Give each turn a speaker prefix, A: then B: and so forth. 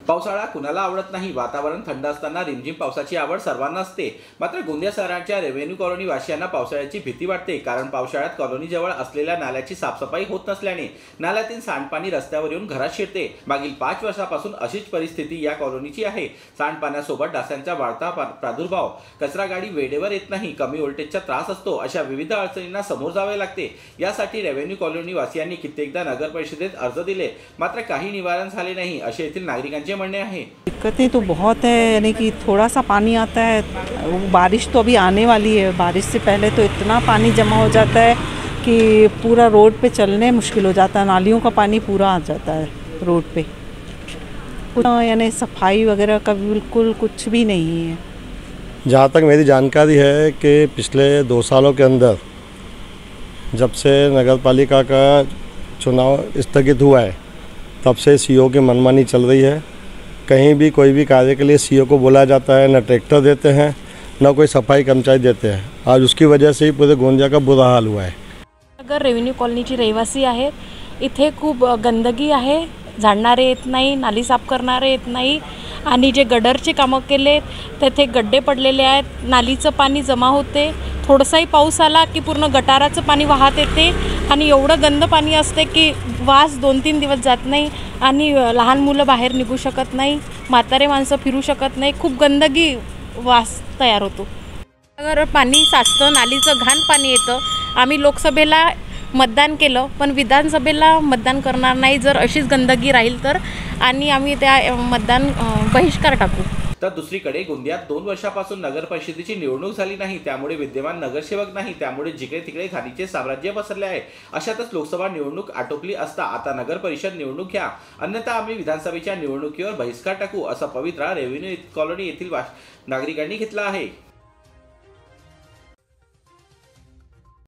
A: पावसाळा कुणाला आवडत नाही। वातावरण थंड असताना रिमझिम पावसाची आवड सर्वांना असते। मात्र गोंदिया शहराच्या रेव्हेन्यू कॉलनी वासियांना पावसाळ्याची भीती वाटते, कारण पावसाळ्यात कॉलनीजवळ असलेल्या नाल्याची साफसफाई होत नसल्याने नाल्यातील सांडपाणी रस्त्यावर येऊन घरात शिरते। मागील 5 वर्षापासून अशीच परिस्थिती या कॉलनीची आहे। सांडपाण्यासोबत डासांचा वाढता प्रादुर्भाव, कचरा गाडी वेळेवर येत नाही, कमी व्होल्टेजचा त्रास असतो, अशा विविध अडचणींना समोर जावे लागते। यासाठी रेव्हेन्यू कॉलनी वासियांनी कित्येकदा नगर परिषदेत अर्ज दिले, मात्र काही निवारण झाले नाही, असे येथील नागरिकांचे म्हणणे आहे।
B: दिक्कतें तो बहुत है, यानी कि थोड़ा सा पानी आता है, बारिश तो अभी आने वाली है, बारिश से पहले तो इतना पानी जमा हो जाता है कि पूरा रोड पे चलने मुश्किल हो जाता है। नालियों का पानी पूरा आ जाता है रोड पे, यानी सफाई वगैरह का बिल्कुल कुछ भी नहीं है।
C: जहाँ तक मेरी जानकारी है कि पिछले 2 सालों के अंदर जब से नगर पालिका का चुनाव स्थगित हुआ है, तब से सीओ की मनमानी चल रही है। कहीं भी कोई भी कार्य के लिए सीओ को बुलाया जाता है, न ट्रैक्टर देते हैं, न कोई सफाई कर्मचारी देते हैं। आज उसकी वजह से ही पूरे गोंदिया का बुरा हाल हुआ है।
D: नगर रेव्हेन्यू कॉलनीची रहिवासी आहेत, इथे खूप गंदगी आहे, झाडणारे येत नाही, नाली साफ करणारे येत नाही, आणि जे गडरचे कामं केले तेथे गड्डे पडलेले आहेत, नालीचं पाणी जमा होते, थोडासाही पाऊस आला की पूर्ण गटाराचं पाणी वाहत येते, आणि एवढं गंद पाणी असते की वास 2-3 दिवस जात नाही, आणि लहान मुलं बाहेर निघू शकत नाही, म्हातारे माणसं फिरू शकत नाही, खूप गंदगी वास तयार होतो। अगर पाणी साचतं, नालीचं घाण पाणी येतं। आम्ही लोकसभेला मतदान केलं, पण विधानसभेला मतदान करणार नाही जर अशीच गंदगी राहील तर, आणि आम्ही त्या मतदान बहिष्कार टाकू।
A: तर दुसरीकडे गोंदियात 2 वर्षापासून नगर परिषदेची निवडणूक झाली नाही, त्यामुळे विद्यमान नगरसेवक नाही, त्यामुळे जिकडे तिकडे घाणीचे साम्राज्य पसरले आहे। अशातच लोकसभा निवडणूक आटोपली असता आता नगर परिषद निवडणूक घ्या, अन्यथा आम्ही विधानसभेच्या निवडणुकीवर बहिष्कार टाकू, असा पवित्रा रेव्हेन्यू कॉलनी येथील नागरिकांनी घेतला आहे।